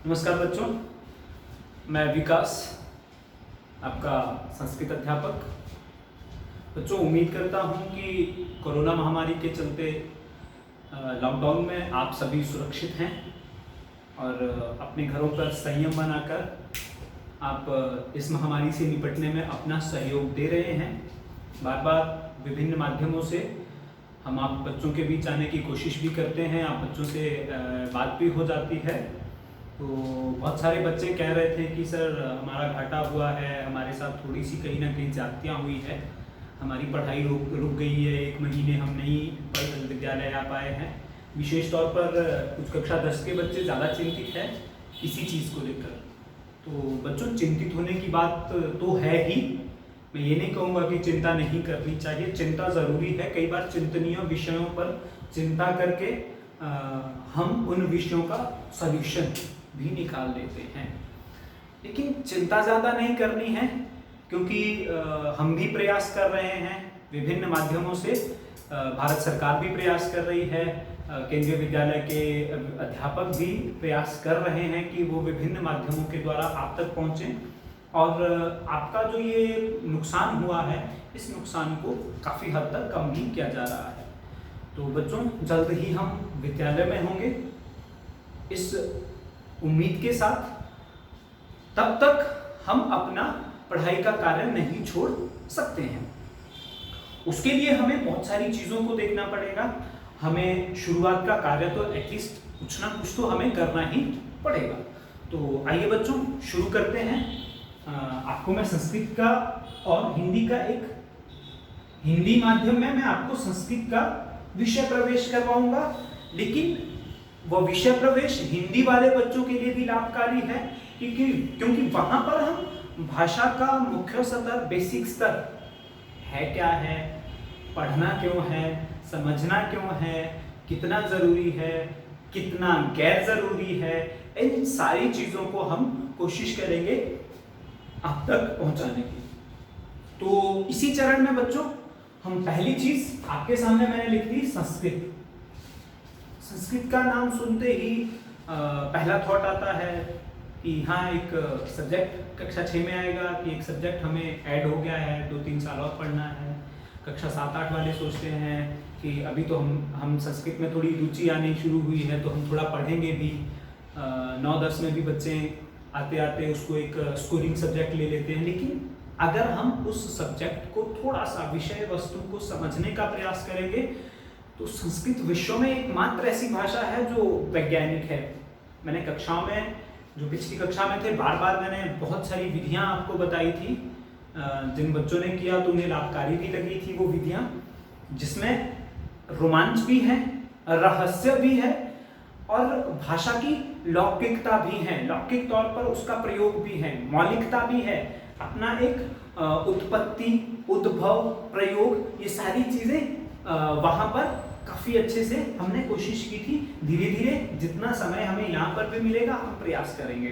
नमस्कार बच्चों, मैं विकास, आपका संस्कृत अध्यापक। बच्चों, उम्मीद करता हूं कि कोरोना महामारी के चलते लॉकडाउन में आप सभी सुरक्षित हैं और अपने घरों पर संयम बनाकर आप इस महामारी से निपटने में अपना सहयोग दे रहे हैं। बार बार विभिन्न माध्यमों से हम आप बच्चों के बीच आने की कोशिश भी करते हैं, आप बच्चों से बात भी हो जाती है। तो बहुत सारे बच्चे कह रहे थे कि सर हमारा घाटा हुआ है, हमारे साथ थोड़ी सी कहीं ना कहीं ज्यादतियाँ हुई है, हमारी पढ़ाई रुक गई है, 1 महीने हम नहीं विद्यालय आ पाए हैं। विशेष तौर पर कुछ कक्षा 10 के बच्चे ज़्यादा चिंतित हैं इसी चीज़ को लेकर। तो बच्चों, चिंतित होने की बात तो है ही, मैं ये नहीं कहूँगा कि चिंता नहीं करनी चाहिए, चिंता ज़रूरी है। कई बार चिंतनीय विषयों पर चिंता करके हम उन विषयों का सॉल्यूशन भी निकाल लेते हैं। लेकिन चिंता ज़्यादा नहीं करनी है, क्योंकि हम भी प्रयास कर रहे हैं विभिन्न माध्यमों से। भारत सरकार भी प्रयास कर रही है, केंद्रीय विद्यालय के अध्यापक भी प्रयास कर रहे हैं कि वो विभिन्न माध्यमों के द्वारा आप तक पहुँचें और आपका जो ये नुकसान हुआ है, इस नुकसान को काफ़ी हद तक कम भी किया जा रहा है। तो बच्चों, जल्द ही हम विद्यालय में होंगे, इस उम्मीद के साथ। तब तक हम अपना पढ़ाई का कार्य नहीं छोड़ सकते हैं। उसके लिए हमें बहुत सारी चीज़ों को देखना पड़ेगा। हमें शुरुआत का कार्य तो एटलीस्ट कुछ ना कुछ तो हमें करना ही पड़ेगा। तो आइए बच्चों, शुरू करते हैं। आपको मैं संस्कृत का और हिंदी का हिंदी माध्यम में मैं आपको संस्कृत का विषय प्रवेश करवाऊंगा, लेकिन वो विषय प्रवेश हिंदी वाले बच्चों के लिए भी लाभकारी है, क्योंकि वहां पर हम भाषा का मुख्य स्तर, बेसिक स्तर है क्या है, पढ़ना क्यों है, समझना क्यों है, कितना ज़रूरी है, कितना गैर ज़रूरी है, इन सारी चीज़ों को हम कोशिश करेंगे आप तक पहुंचाने की। तो इसी चरण में बच्चों, हम पहली चीज़ आपके सामने मैंने लिख दी, संस्कृत। संस्कृत का नाम सुनते ही पहला थॉट आता है कि हाँ, एक सब्जेक्ट कक्षा 6 में आएगा कि एक सब्जेक्ट हमें ऐड हो गया है, 2-3 साल और पढ़ना है। कक्षा 7-8 वाले सोचते हैं कि अभी तो हम संस्कृत में थोड़ी रुचि आनी शुरू हुई है, तो हम थोड़ा पढ़ेंगे भी। 9-10 में भी बच्चे आते आते उसको एक स्कोरिंग सब्जेक्ट ले लेते हैं। लेकिन अगर हम उस सब्जेक्ट को थोड़ा सा, विषय वस्तु को समझने का प्रयास करेंगे, तो संस्कृत विश्व में एकमात्र ऐसी भाषा है जो वैज्ञानिक है। मैंने कक्षाओं में, जो पिछली कक्षा में थे, बार बार मैंने बहुत सारी विधियां आपको बताई थी। जिन बच्चों ने किया तो उन्हें लाभकारी भी लगी थी वो विधियां, जिसमें रोमांच भी है, रहस्य भी है और भाषा की लौकिकता भी है। लौकिक तौर पर उसका प्रयोग भी है, मौलिकता भी है, अपना एक उत्पत्ति, उद्भव, प्रयोग, ये सारी चीजें वहां पर काफी अच्छे से हमने कोशिश की थी। धीरे धीरे जितना समय हमें यहाँ पर भी मिलेगा, हम प्रयास करेंगे।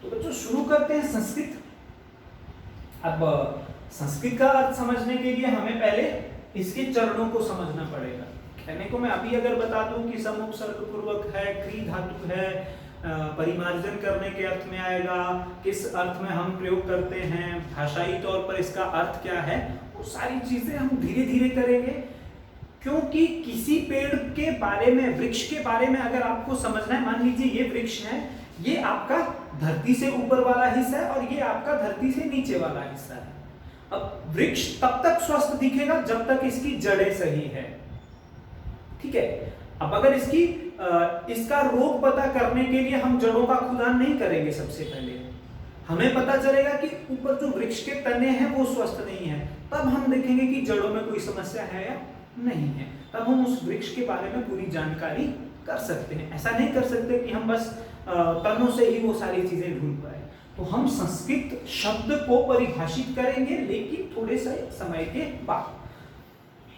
तो बच्चों, शुरू करते हैं संस्कृत। अब संस्कृत का अर्थ समझने के लिए हमें पहले इसके चरणों को समझना पड़ेगा। कहने को मैं अभी अगर बता दूं कि सम उपसर्ग पूर्वक है, क्री धातु है, परिमार्जन करने के अर्थ में आएगा, किस अर्थ में हम प्रयोग करते हैं, भाषाई तौर पर इसका अर्थ क्या है, वो सारी चीजें हम धीरे धीरे करेंगे। क्योंकि किसी पेड़ के बारे में, वृक्ष के बारे में अगर आपको समझना है, मान लीजिए ये वृक्ष है, ये आपका धरती से ऊपर वाला हिस्सा है और ये आपका धरती से नीचे वाला हिस्सा है। अब वृक्ष तब तक स्वस्थ दिखेगा जब तक इसकी जड़ें सही है, ठीक है। अब अगर इसका रोग पता करने के लिए हम जड़ों का खुदान नहीं करेंगे, सबसे पहले हमें पता चलेगा कि ऊपर जो वृक्ष के तने हैं वो स्वस्थ नहीं है, तब हम देखेंगे कि जड़ों में कोई समस्या है या नहीं है, तब हम उस वृक्ष के बारे में पूरी जानकारी कर सकते हैं। ऐसा नहीं कर सकते कि हम बस तनों से ही वो सारी चीजें ढूंढ पाए। तो हम संस्कृत शब्द को परिभाषित करेंगे, लेकिन थोड़े से समय के बाद।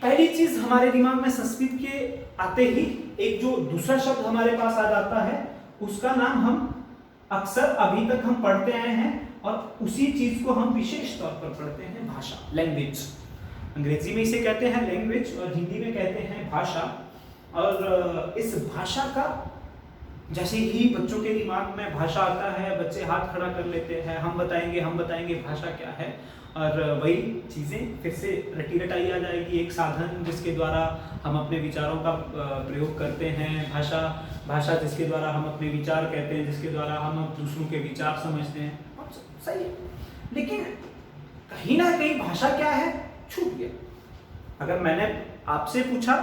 पहली चीज हमारे दिमाग में संस्कृत के आते ही एक जो दूसरा शब्द हमारे पास आ जाता है, उसका नाम हम अक्सर अभी तक हम पढ़ते आए हैं और उसी चीज को हम विशेष तौर पर पढ़ते हैं, भाषा, लैंग्वेज। अंग्रेजी में इसे कहते हैं लैंग्वेज और हिंदी में कहते हैं भाषा। और इस भाषा का जैसे ही बच्चों के दिमाग में भाषा आता है, बच्चे हाथ खड़ा कर लेते हैं, हम बताएंगे भाषा क्या है, और वही चीज़ें फिर से रटी रटाई आ जाएगी। एक साधन जिसके द्वारा हम अपने विचारों का प्रयोग करते हैं, भाषा जिसके द्वारा हम अपने विचार कहते हैं, जिसके द्वारा हम दूसरों के विचार समझते हैं। सही है, लेकिन कहीं ना कहीं भाषा क्या है, छूट गया। अगर मैंने आपसे पूछा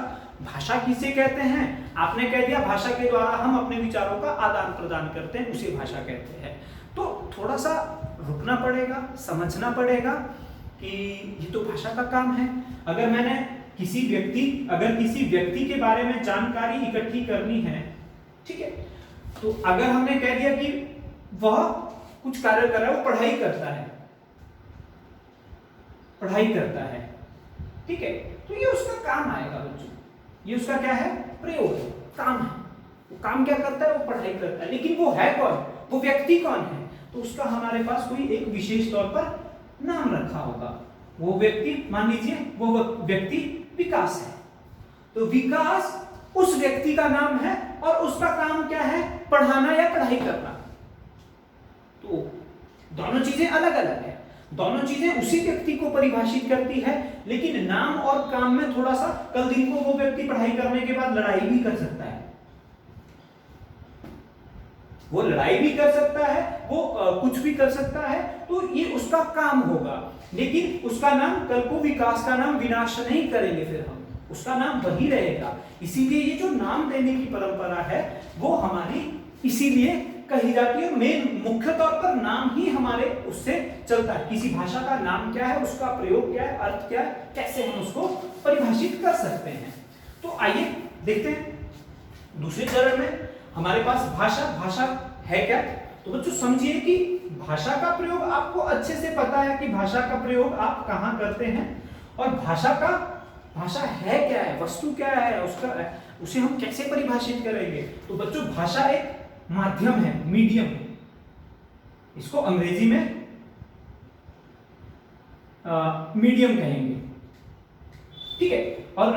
भाषा किसे कहते हैं, आपने कह दिया भाषा के द्वारा हम अपने विचारों का आदान प्रदान करते हैं, उसे भाषा कहते हैं। तो थोड़ा सा रुकना पड़ेगा, समझना पड़ेगा कि ये तो भाषा का काम है। अगर किसी व्यक्ति के बारे में जानकारी इकट्ठी करनी है, ठीक है, तो अगर हमने कह दिया कि वह कुछ कार्य कर रहा है, वो पढ़ाई करता है, ठीक है, तो ये उसका काम आएगा बच्चों। ये उसका क्या है, प्रयोग है, काम है। वो काम क्या करता है, वो पढ़ाई करता है। लेकिन वो है कौन, वो व्यक्ति कौन है, तो उसका हमारे पास कोई एक विशेष तौर पर नाम रखा होगा। वो व्यक्ति, मान लीजिए वो व्यक्ति विकास है, तो विकास उस व्यक्ति का नाम है और उसका काम क्या है, पढ़ाना या पढ़ाई करना। तो दोनों चीजें अलग अलग है, दोनों चीजें उसी व्यक्ति को परिभाषित करती है, लेकिन नाम और काम में थोड़ा सा, कल दिन को वो व्यक्ति पढ़ाई करने के बाद लड़ाई भी कर सकता है, वो लड़ाई भी कर सकता है, वो कुछ भी कर सकता है, तो ये उसका काम होगा। लेकिन उसका नाम, कल को विकास का नाम विनाश नहीं करेंगे फिर हम, उसका नाम वही रहेगा। इसीलिए ये जो नाम देने की परंपरा है वो हमारी इसीलिए कही जाती है। मेन मुख्य तौर पर नाम ही हमारे उससे चलता है। किसी भाषा का नाम क्या है, उसका प्रयोग क्या है, अर्थ क्या है, कैसे हम उसको परिभाषित कर सकते हैं। तो आइए देखते हैं दूसरे चरण में हमारे पास भाषा है क्या। तो बच्चों समझिए कि भाषा का प्रयोग आपको अच्छे से पता है कि भाषा का प्रयोग आप कहां करते हैं, और भाषा है क्या है, वस्तु क्या है, उसे हम कैसे परिभाषित करेंगे। तो बच्चों भाषा एक माध्यम है, मीडियम है, इसको अंग्रेजी में मीडियम कहेंगे, ठीक है। और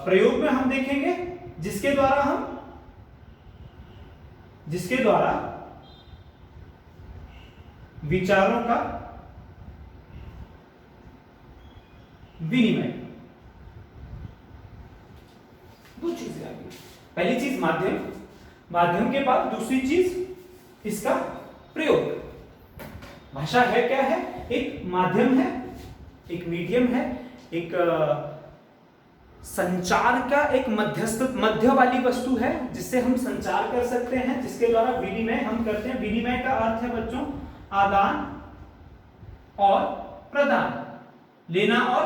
प्रयोग में हम देखेंगे जिसके द्वारा विचारों का विनिमय। दो चीजें आ गई, पहली चीज माध्यम के बाद दूसरी चीज इसका प्रयोग। भाषा है क्या है, एक माध्यम है, एक मीडियम है, एक संचार का एक मध्य वाली वस्तु है जिससे हम संचार कर सकते हैं, जिसके द्वारा विनिमय हम करते हैं। विनिमय का अर्थ है बच्चों आदान और प्रदान, लेना और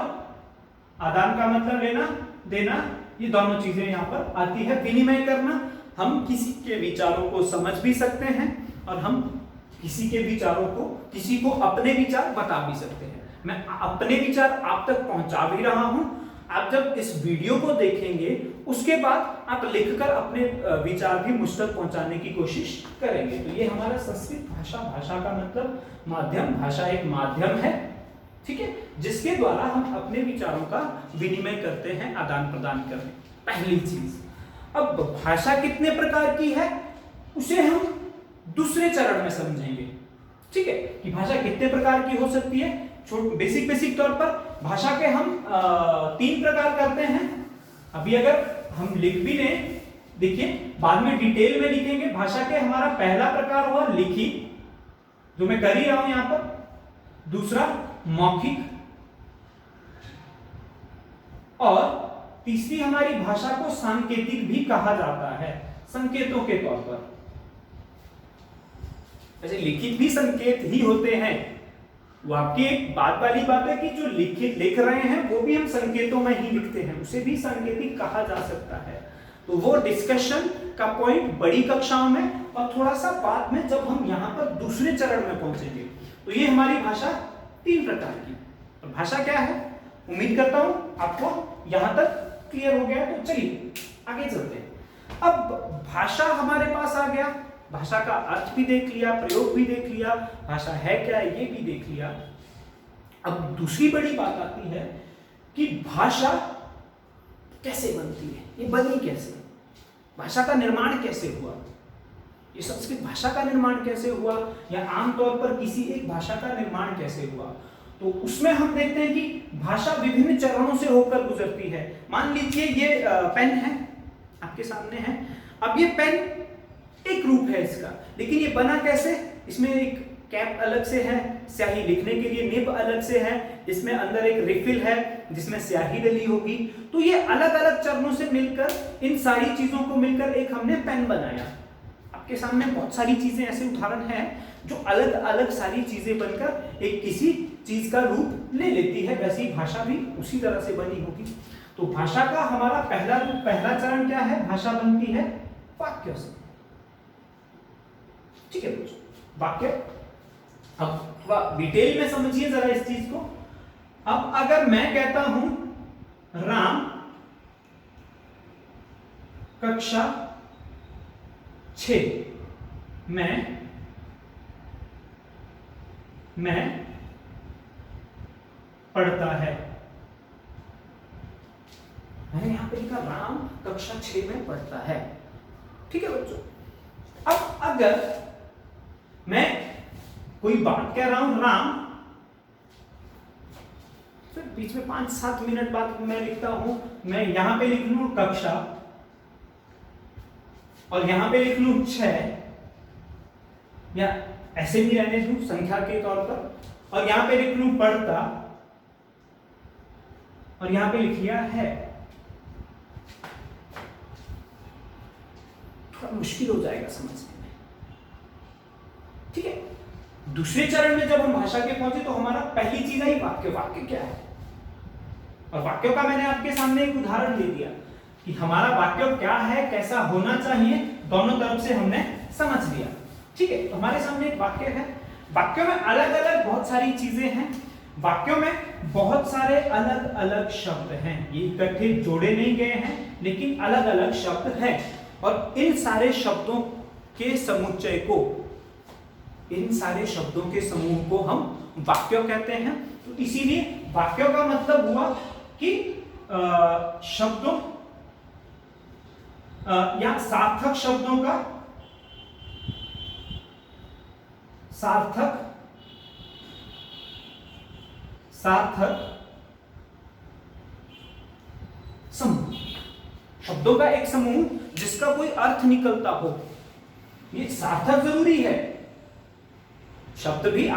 आदान का मतलब लेना देना, ये दोनों चीजें यहां पर आती है। विनिमय करना, हम किसी के विचारों को समझ भी सकते हैं और हम किसी को अपने विचार बता भी सकते हैं। मैं अपने विचार आप तक पहुंचा भी रहा हूं, आप जब इस वीडियो को देखेंगे उसके बाद आप लिखकर अपने विचार भी मुझ तक पहुंचाने की कोशिश करेंगे। तो ये हमारा संस्कृत भाषा का मतलब माध्यम, भाषा एक माध्यम है, ठीक है, जिसके द्वारा हम अपने विचारों का विनिमय करते हैं, आदान प्रदान करते हैं। पहली चीज। अब भाषा कितने प्रकार की है उसे हम दूसरे चरण में समझेंगे, ठीक है, कि भाषा कितने प्रकार की हो सकती है। बेसिक तौर पर भाषा के हम 3 प्रकार करते हैं। अभी अगर हम लिख भी लें, देखिए बाद में डिटेल में लिखेंगे। भाषा के हमारा पहला प्रकार हुआ लिखित, जो मैं कर ही रहा हूं यहां पर। दूसरा मौखिक, और तीसरी हमारी भाषा को सांकेतिक भी कहा जाता है, संकेतों के तौर पर। वैसे लिखित भी संकेत ही होते हैं, वो आपकी एक बात वाली बात है कि जो लिख रहे हैं वो भी हम संकेतों में ही लिखते हैं, उसे भी सांकेतिक कहा जा सकता है। तो वो डिस्कशन का पॉइंट बड़ी कक्षाओं में, और थोड़ा सा बाद में जब हम यहाँ पर दूसरे चरण में पहुंचेंगे। तो ये हमारी भाषा 3 प्रकार की। तो भाषा क्या है, उम्मीद करता हूं आपको यहां तक क्लियर हो गया। तो चलिए आगे चलते हैं। अब भाषा हमारे पास आ गया, भाषा का अर्थ भी देख लिया, प्रयोग भी देख लिया, भाषा है क्या ये भी देख लिया। अब दूसरी बड़ी बात आती है कि भाषा कैसे बनती है, ये बनी कैसे, भाषा का निर्माण कैसे हुआ। ये संस्कृत भाषा का निर्माण कैसे हुआ, या आमतौर पर किसी एक भाषा का निर्माण कैसे हुआ। तो उसमें हम देखते हैं कि भाषा विभिन्न चरणों से होकर गुजरती है। मान लीजिए ये पेन है, आपके सामने है। अब ये पेन एक रूप है इसका, लेकिन ये बना कैसे, इसमें एक कैप अलग से है, स्याही लिखने के लिए निब अलग से है, इसमें अंदर एक रिफिल है जिसमें स्याही डली होगी। तो ये अलग अलग चरणों से मिलकर, इन सारी चीजों को मिलकर एक हमने पेन बनाया। आपके सामने बहुत सारी चीजें ऐसे उदाहरण हैं जो अलग अलग सारी चीजें बनकर एक किसी चीज का रूप ले लेती है। वैसे ही भाषा भी उसी तरह से बनी होगी। तो भाषा का हमारा पहला रूप, पहला चरण क्या है, भाषा बनती है वाक्य से। ठीक है बच्चों, वाक्य। अब थोड़ा डिटेल में समझिए जरा इस चीज को। अब अगर मैं कहता हूं राम कक्षा 6 में पढ़ता है। मैंने यहां पे लिखा राम कक्षा 6 में पढ़ता है। ठीक है बच्चों। अब अगर मैं कोई बात कह रहा हूं राम, फिर बीच में 5-7 मिनट बाद मैं लिखता हूं, मैं यहां पे लिख लूं कक्षा और यहां पे लिख लूं 6, या ऐसे भी रहने दूं संख्या के तौर पर, और यहां पे लिख लूं पढ़ता और यहां पे लिख लिया है। थोड़ा मुश्किल हो जाएगा समझने में। ठीक है। दूसरे चरण में जब हम भाषा के पहुंचे तो हमारा पहली चीज आई वाक्य। वाक्य क्या है, और वाक्यों का मैंने आपके सामने एक उदाहरण दे दिया कि हमारा वाक्य क्या है, कैसा होना चाहिए, दोनों तरफ से हमने समझ लिया। ठीक है। तो हमारे सामने एक वाक्य है। वाक्यों में अलग अलग बहुत सारी चीजें हैं। वाक्यों में बहुत सारे अलग अलग शब्द हैं। ये इकट्ठे जोड़े नहीं गए हैं, लेकिन अलग अलग शब्द हैं। और इन सारे शब्दों के समुच्चय को, इन सारे शब्दों के समूह को हम वाक्य कहते हैं। तो इसीलिए वाक्यों का मतलब हुआ कि शब्दों या सार्थक शब्दों का सार्थक समूह, शब्दों का एक समूह जिसका कोई अर्थ निकलता हो। ये सार्थक जरूरी है। शब्द भी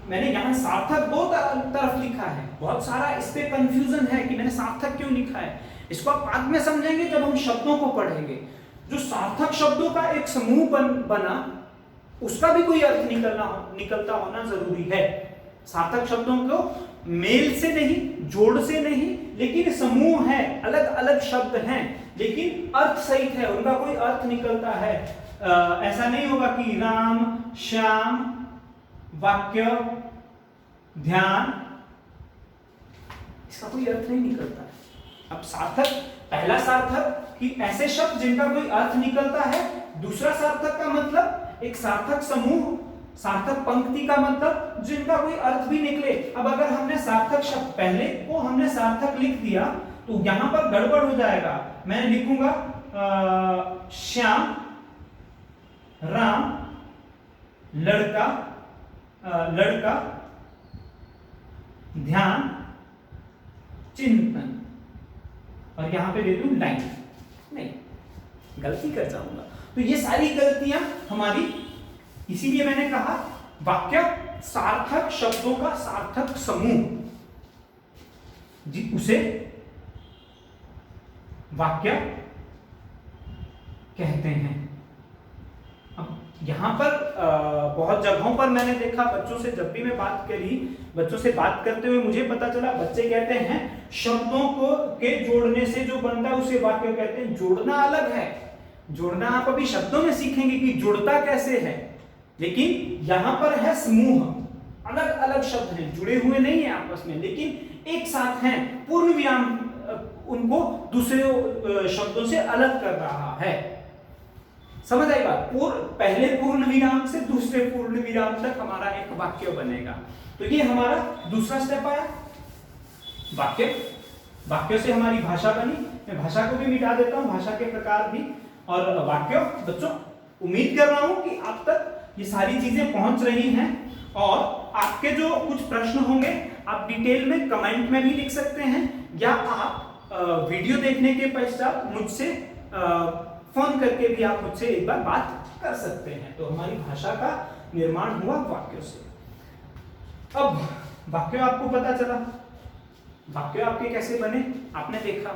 मैंने यहां सार्थक दो तरफ लिखा है। बहुत सारा इस पे कंफ्यूजन है कि मैंने सार्थक क्यों लिखा है। इसको आप बाद में समझेंगे जब हम शब्दों को पढ़ेंगे। जो सार्थक शब्दों का एक समूह बना, उसका भी कोई अर्थ निकलता होना जरूरी है। सार्थक शब्दों को मेल से नहीं, जोड़ से नहीं, लेकिन समूह है, अलग अलग शब्द हैं, लेकिन अर्थ सहित है, उनका कोई अर्थ निकलता है। ऐसा नहीं होगा कि राम, श्याम, वाक्य, ध्यान, इसका कोई अर्थ नहीं निकलता है। अब सार्थक, पहला सार्थक कि ऐसे शब्द जिनका कोई अर्थ निकलता है। दूसरा सार्थक का मतलब एक सार्थक समूह, सार्थक पंक्ति का मतलब जिनका कोई अर्थ भी निकले। अब अगर हमने सार्थक शब्द पहले को हमने सार्थक लिख दिया तो यहां पर गड़बड़ हो जाएगा। मैं लिखूंगा श्याम, राम, लड़का, ध्यान, चिंतन, और यहां पे दे दूं लाइन। नहीं, गलती कर जाऊंगा। तो ये सारी गलतियां हमारी, इसीलिए मैंने कहा वाक्य सार्थक शब्दों का सार्थक समूह, उसे वाक्य कहते हैं। अब यहां पर बहुत जगहों पर मैंने देखा, बच्चों से जब भी मैं बात करी, बच्चों से बात करते हुए मुझे पता चला बच्चे कहते हैं शब्दों को के जोड़ने से जो बनता है उसे वाक्य कहते हैं। जोड़ना अलग है, जोड़ना आप अभी शब्दों में सीखेंगे कि जुड़ता कैसे है, लेकिन यहां पर है समूह, अलग अलग शब्द हैं, जुड़े हुए नहीं है आपस में, लेकिन एक साथ हैं। पूर्ण विराम उनको दूसरे शब्दों से अलग कर रहा है। समझ आई बात। पहले पूर्ण विराम से दूसरे पूर्ण विराम तक हमारा एक वाक्य बनेगा। तो ये हमारा दूसरा स्टेप आया, वाक्य। वाक्य से हमारी भाषा बनी। मैं भाषा को भी मिटा देता हूं, भाषा के प्रकार भी। और वाक्य बच्चों उम्मीद कर रहा हूं कि आप तक ये सारी चीजें पहुंच रही हैं, और आपके जो कुछ प्रश्न होंगे आप डिटेल में कमेंट में भी लिख सकते हैं, या आप वीडियो देखने के पश्चात मुझसे फोन करके भी आप मुझसे एक बार बात कर सकते हैं। तो हमारी भाषा का निर्माण हुआ वाक्यों से। अब वाक्य आपको पता चला, वाक्य आपके कैसे बने आपने देखा,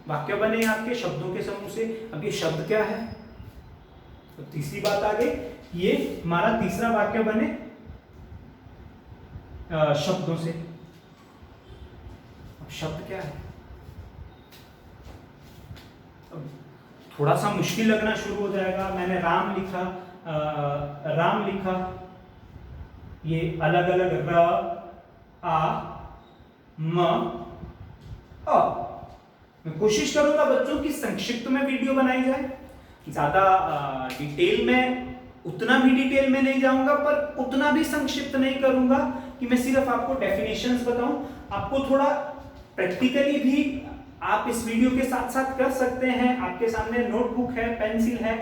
वाक्य बने आपके शब्दों के समूह से। अब ये शब्द क्या है, तो तीसरी बात आ गई, ये हमारा तीसरा वाक्य बने शब्दों से। अब शब्द क्या है, अब थोड़ा सा मुश्किल लगना शुरू हो जाएगा। मैंने राम लिखा, राम लिखा, ये अलग अलग र, आ, म, अ। मैं कोशिश करूंगा बच्चों की संक्षिप्त में वीडियो बनाई जाए, ज्यादा डिटेल में, उतना भी डिटेल में नहीं जाऊंगा, पर उतना भी संक्षिप्त नहीं करूंगा कि मैं सिर्फ आपको डेफिनेशंस बताऊं। आपको थोड़ा प्रैक्टिकली भी आप इस वीडियो के साथ साथ कर सकते हैं। आपके सामने नोटबुक है, पेंसिल है,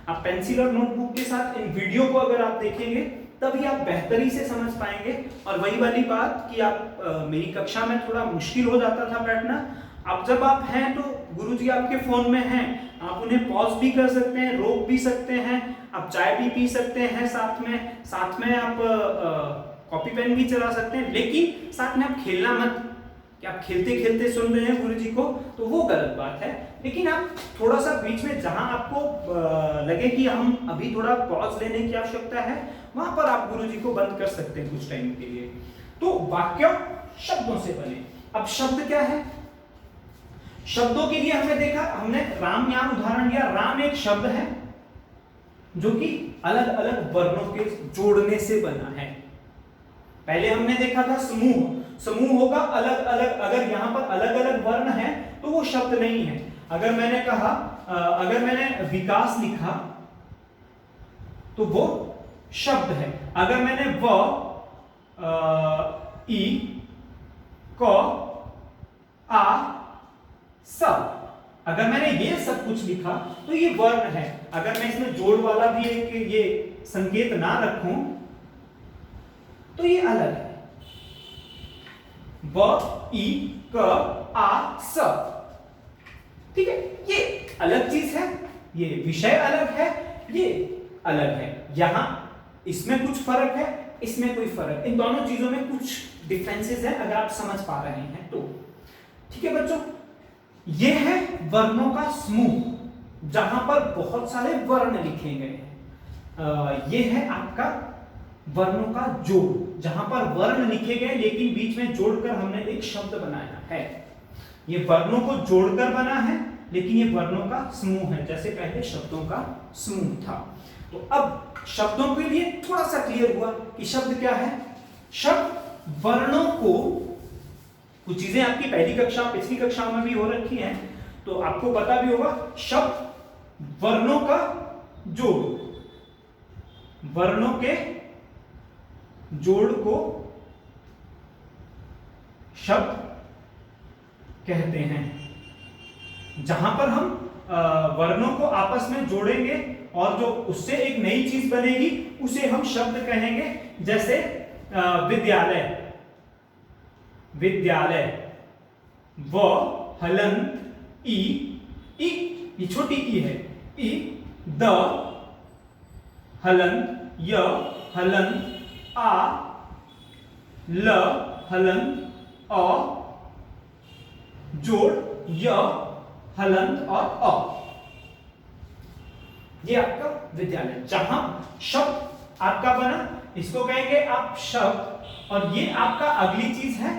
आप पेंसिल और नोटबुक के साथ इन वीडियो को अगर आप देखेंगे तभी आप बेहतरी से समझ पाएंगे। और वही वाली बात कि आप मेरी कक्षा में थोड़ा मुश्किल हो जाता था बैठना, अब जब आप हैं तो गुरुजी आपके फोन में हैं, आप उन्हें पॉज भी कर सकते हैं, रोक भी सकते हैं, आप चाय भी पी सकते हैं, साथ में आप कॉपी पेन भी चला सकते हैं, लेकिन साथ में आप खेलना मत कि आप खेलते खेलते सुन रहे हैं गुरुजी को, तो वो गलत बात है। लेकिन आप थोड़ा सा बीच में जहां आपको लगे कि हम अभी थोड़ा पॉज लेने की आवश्यकता है, वहां पर आप गुरुजी को बंद कर सकते हैं कुछ टाइम के लिए। तो वाक्य शब्दों से बने। अब शब्द क्या है, शब्दों के लिए हमने देखा, हमने राम यहां उदाहरण दिया। राम एक शब्द है जो कि अलग अलग वर्णों के जोड़ने से बना है। पहले हमने देखा था समूह, समूह होगा अलग अलग, अगर यहां पर अलग अलग वर्ण है तो वो शब्द नहीं है। अगर मैंने कहा, अगर मैंने विकास लिखा तो वो शब्द है। अगर मैंने व, ई, क, आ, स, अगर मैंने ये सब कुछ लिखा तो ये वर्ण है। अगर मैं इसमें जोड़ वाला भी एक ये संकेत ना रखूं तो ये अलग है। व, ई, क, आ, स, ठीक है, ये अलग चीज है, ये विषय अलग है, ये अलग है। यहां इसमें कुछ फर्क है, इसमें कोई फर्क, इन दोनों चीजों में कुछ डिफरेंसेस है, अगर आप समझ पा रहे हैं तो। ठीक है बच्चों, ये है वर्णों का समूह जहां पर बहुत सारे वर्ण लिखे गए हैं। ये है आपका वर्णों का जोड़, जहां पर वर्ण लिखे गए लेकिन बीच में जोड़कर हमने एक शब्द बनाया है। ये वर्णों को जोड़कर बना है, लेकिन ये वर्णों का समूह है, जैसे पहले शब्दों का समूह था। तो अब शब्दों के लिए थोड़ा सा क्लियर हुआ कि शब्द क्या है। शब्द वर्णों को, कुछ चीजें आपकी पहली कक्षा, पिछली कक्षाओं में भी हो रखी हैं, तो आपको पता भी होगा, शब्द वर्णों का जोड़, वर्णों के जोड़ को शब्द कहते हैं। जहां पर हम वर्णों को आपस में जोड़ेंगे और जो उससे एक नई चीज बनेगी उसे हम शब्द कहेंगे। जैसे विद्यालय, विद्यालय, व, हलंत, ई, ये छोटी ई है, ई, द, हलंत, य, हलंत, आ, ल, हलंत, अ, जोड़, य, हलंत और अ। ये आपका विद्यालय। जहां शब्द आपका बना इसको कहेंगे आप शब्द, और ये आपका अगली चीज है,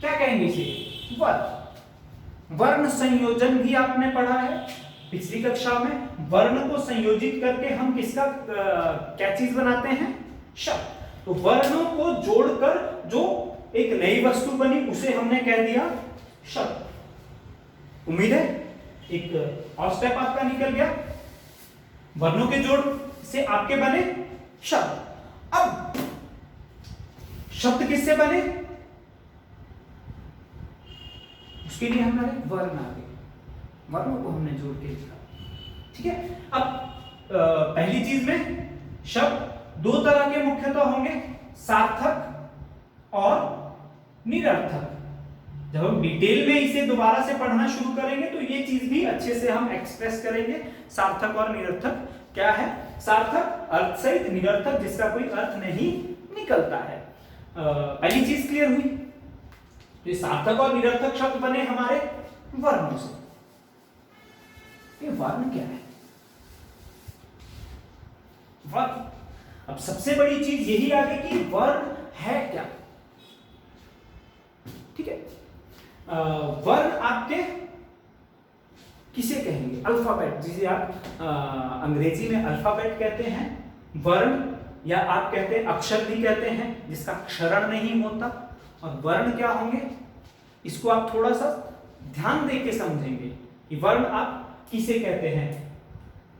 क्या कहेंगे इसे, वर्ण। वर्ण संयोजन भी आपने पढ़ा है पिछली कक्षा में। वर्ण को संयोजित करके हम किसका क्या चीज बनाते हैं, शब्द। तो वर्णों को जोड़कर जो एक नई वस्तु बनी उसे हमने कह दिया शब्द। उम्मीद है एक और स्टेप आपका निकल गया। वर्णों के जोड़ से आपके बने शब्द। अब शब्द किससे बने, उसके लिए हमारे वर्ण आ गए, वर्णों को हमने जोड़ के लिखा। ठीक है, अब पहली चीज में शब्द दो तरह के मुख्यतः होंगे, सार्थक और निरर्थक। जब हम डिटेल में इसे दोबारा से पढ़ना शुरू करेंगे तो ये चीज भी अच्छे से हम एक्सप्रेस करेंगे। सार्थक और निरर्थक क्या है? सार्थक अर्थ सहित, निरर्थक जिसका कोई अर्थ नहीं निकलता है। पहली चीज क्लियर हुई। ये सार्थक और निरर्थक शब्द बने हमारे वर्णों से। ये वर्ण क्या है? वर्ण, अब सबसे बड़ी चीज यही आ गई कि वर्ण है क्या। ठीक है, वर्ण आपके किसे कहेंगे? अल्फाबेट, जिसे आप अंग्रेजी में अल्फाबेट कहते हैं। वर्ण या आप कहते हैं अक्षर भी कहते हैं, जिसका क्षरण नहीं होता। और वर्ण क्या होंगे, इसको आप थोड़ा सा ध्यान दे के समझेंगे कि वर्ण आप किसे कहते हैं,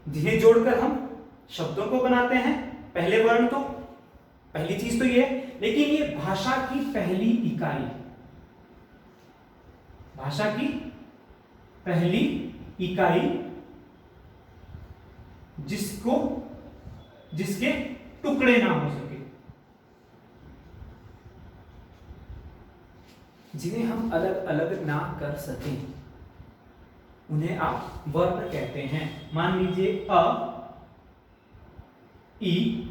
जिन्हें जोड़कर हम शब्दों को बनाते हैं। पहले वर्ण तो पहली चीज तो ये है, लेकिन ये भाषा की पहली इकाई, भाषा की पहली इकाई जिसके टुकड़े ना हो सके, जिन्हें हम अलग अलग ना कर सकें, उन्हें आप वर्ण कहते हैं। मान लीजिए अ, ई,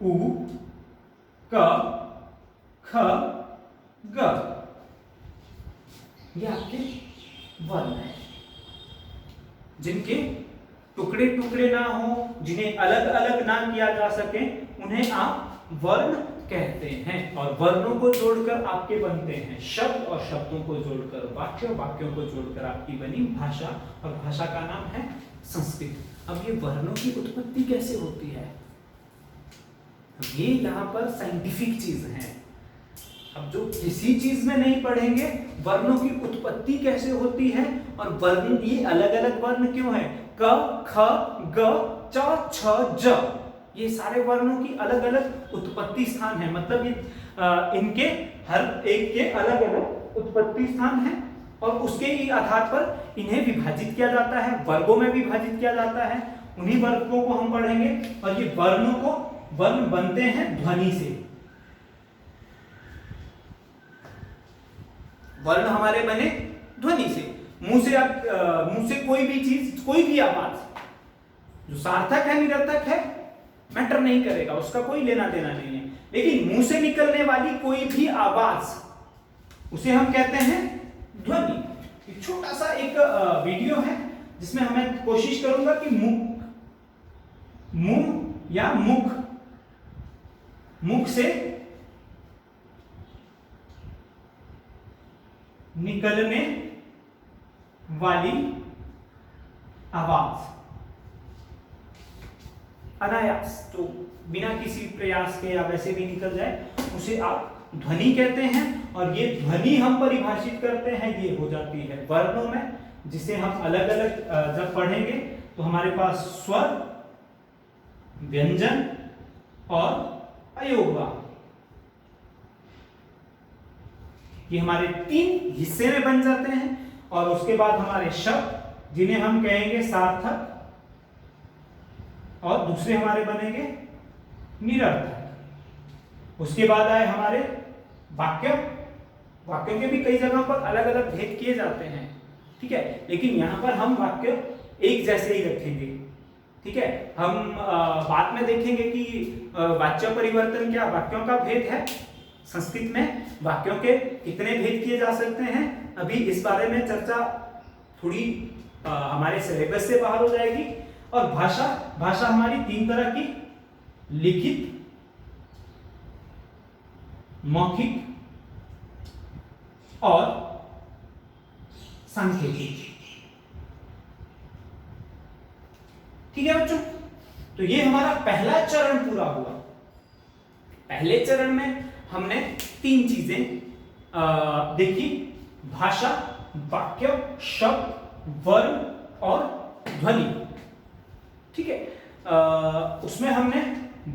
उ, क, ख, ग, ये आपके वर्ण है, जिनके टुकड़े टुकड़े ना हो, जिन्हें अलग अलग ना किया जा सके, उन्हें आप वर्ण कहते हैं। और वर्णों को जोड़कर आपके बनते हैं शब्द, और शब्दों को जोड़कर वाक्य, वाक्यों को जोड़कर आपकी बनी भाषा, और भाषा का नाम है संस्कृत। अब ये वर्णों की उत्पत्ति कैसे होती है, ये यहाँ पर साइंटिफिक चीज है। अब जो किसी चीज में नहीं पढ़ेंगे, वर्णों की उत्पत्ति कैसे होती है, और वर्ण ये अलग अलग वर्ण क्यों है, क, ख, ग, च, छ, ज, ये सारे वर्णों की अलग अलग उत्पत्ति स्थान है। मतलब ये इनके हर एक के अलग अलग उत्पत्ति स्थान है, और उसके ही आधार पर इन्हें विभाजित किया जाता है, वर्गों में विभाजित किया जाता है। उन्हीं वर्गों को हम पढ़ेंगे। और ये वर्णों को, वर्ण बनते हैं ध्वनि से। वर्ण हमारे बने ध्वनि से। मुंह से आप मुंह से कोई भी चीज, कोई भी आवाज, जो सार्थक है निरर्थक है मैटर नहीं करेगा, उसका कोई लेना देना नहीं है। लेकिन मुंह से निकलने वाली कोई भी आवाज, उसे हम कहते हैं ध्वनि। एक छोटा सा एक वीडियो है जिसमें हमें कोशिश करूंगा कि मुंह या मुख से निकलने वाली आवाज अनायास, तो बिना किसी प्रयास के या वैसे भी निकल जाए, उसे आप ध्वनि कहते हैं। और ये ध्वनि हम परिभाषित करते हैं, ये हो जाती है वर्णों में, जिसे हम अलग अलग जब पढ़ेंगे तो हमारे पास स्वर, व्यंजन और अयोगवा, ये हमारे 3 हिस्से में बन जाते हैं। और उसके बाद हमारे शब्द, जिन्हें हम कहेंगे सार्थक, और दूसरे हमारे बनेंगे निरर्थक। उसके बाद आए हमारे वाक्य। वाक्यों के भी कई जगह पर अलग अलग भेद किए जाते हैं, ठीक है, लेकिन यहां पर हम वाक्य एक जैसे ही रखेंगे। ठीक है, हम बाद में देखेंगे कि वाच्य परिवर्तन क्या वाक्यों का भेद है। संस्कृत में वाक्यों के कितने भेद किए जा सकते हैं, अभी इस बारे में चर्चा थोड़ी हमारे सिलेबस से बाहर हो जाएगी। और भाषा हमारी 3 तरह की, लिखित, मौखिक और सांकेतिक। ठीक है बच्चों, तो ये हमारा पहला चरण पूरा हुआ। पहले चरण में हमने 3 चीजें देखी, भाषा, वाक्य, शब्द, वर्ण और ध्वनि। ठीक है, उसमें हमने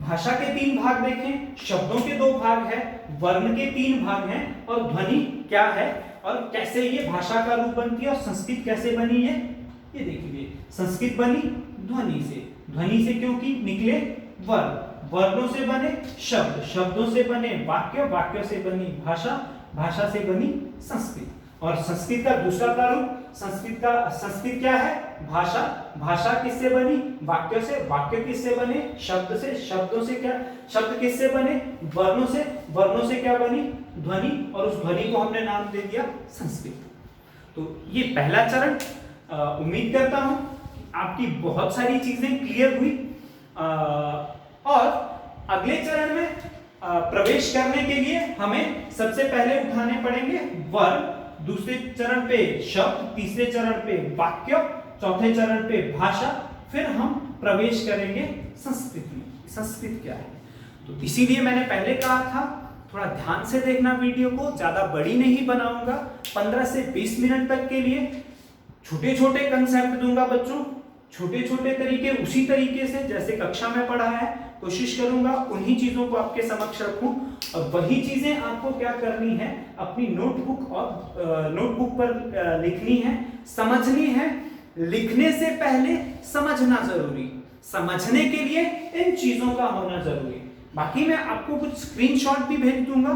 भाषा के 3 भाग देखे, शब्दों के 2 भाग है, वर्ण के 3 भाग हैं, और ध्वनि क्या है और कैसे ये भाषा का रूप बनती है, और संस्कृत कैसे बनी है ये देखिए। संस्कृत बनी ध्वनि से, ध्वनि से क्योंकि निकले वर्ण, वर्णों से बने शब्द, शब्दों से बने वाक्य, वाक्यों से बनी भाषा, भाषा से बनी संस्कृत। और संस्कृत का दूसरा प्रारूप, संस्कृत क्या है? भाषा, भाषा किससे बनी? वाक्यों से, वाक्य किससे बने? शब्द से, शब्दों से क्या? शब्द किससे बने? वर्णों से, वर्णों से क्या बनी? ध्वनि, और उस ध्वनि को हमने नाम दे दिया संस्कृत। तो ये पहला चरण। उम्मीद करता हूं कि आपकी बहुत सारी चीजें क्लियर हुई। और अगले चरण में प्रवेश करने के लिए हमें सबसे पहले उठाने पड़ेंगे वर्ण, दूसरे चरण पे शब्द, तीसरे चरण पे वाक्य, चौथे चरण पे भाषा, फिर हम प्रवेश करेंगे संस्कृत में। संस्कृत क्या है? तो इसीलिए मैंने पहले कहा था थोड़ा ध्यान से देखना वीडियो को, ज्यादा बड़ी नहीं बनाऊंगा, 15 से 20 मिनट तक के लिए छोटे छोटे कंसेप्ट दूंगा बच्चों, छोटे छोटे तरीके, उसी तरीके से जैसे कक्षा में पढ़ा है कोशिश करूंगा उन्हीं चीजों को आपके समक्ष रखूं। और वही चीजें आपको क्या करनी है, अपनी नोटबुक और नोटबुक पर लिखनी है, समझनी है। लिखने से पहले समझना जरूरी, समझने के लिए इन चीजों का होना जरूरी। बाकी मैं आपको कुछ स्क्रीनशॉट भी भेज दूंगा।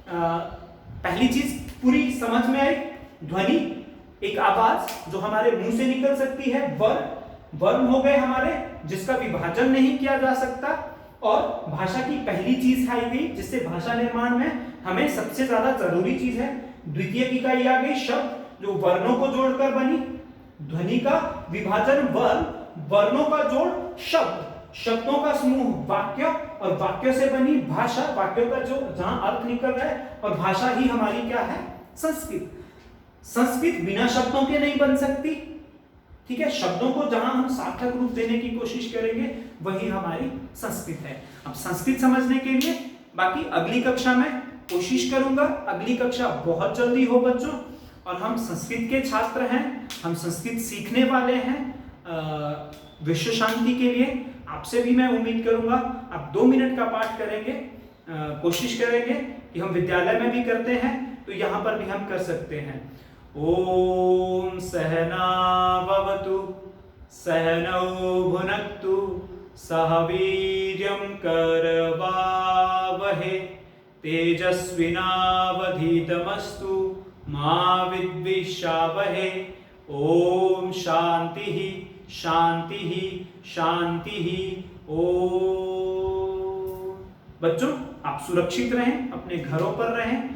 पहली चीज पूरी समझ में आई, ध्वनि एक आवाज जो हमारे मुंह से निकल सकती है, वर्ण, वर्ण हो गए हमारे जिसका विभाजन नहीं किया जा सकता। और भाषा की पहली चीज आई गई जिससे भाषा निर्माण में हमें सबसे ज्यादा जरूरी चीज है। द्वितीय इकाई आ गई शब्द जो वर्णों को जोड़कर बनी, ध्वनि का विभाजन वर्ण, वर्णों का जोड़ शब्द, शब्दों का समूह वाक्य, और वाक्य से बनी भाषा, वाक्यों का जो जहां अर्थ निकल रहा है, और भाषा ही हमारी क्या है? संस्कृत। संस्कृत बिना शब्दों के नहीं बन सकती, ठीक है। शब्दों को जहां हम सार्थक रूप देने की कोशिश करेंगे वही हमारी संस्कृत है। अब संस्कृत समझने के लिए बाकी अगली कक्षा में कोशिश करूंगा। अगली कक्षा बहुत जल्दी हो बच्चों, और हम संस्कृत के छात्र हैं, हम संस्कृत सीखने वाले हैं विश्व शांति के लिए। आपसे भी मैं उम्मीद करूंगा आप 2 मिनट का पाठ करेंगे, कोशिश करेंगे कि हम विद्यालय में भी करते हैं तो यहाँ पर भी हम कर सकते हैं। ओम सहना भवतु सहनौ भुनक्तु सह वीर्यं करवावहे तेजस्विनावधीतमस्तु मा विद्विषावहे। ओम शांति शांति शांति। ओम। बच्चों आप सुरक्षित रहें, अपने घरों पर रहें।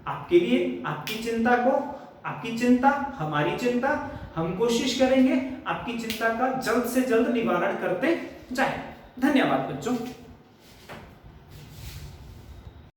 आपके लिए आपकी चिंता हमारी चिंता, हम कोशिश करेंगे आपकी चिंता का जल्द से जल्द निवारण करते जाएं। धन्यवाद बच्चों।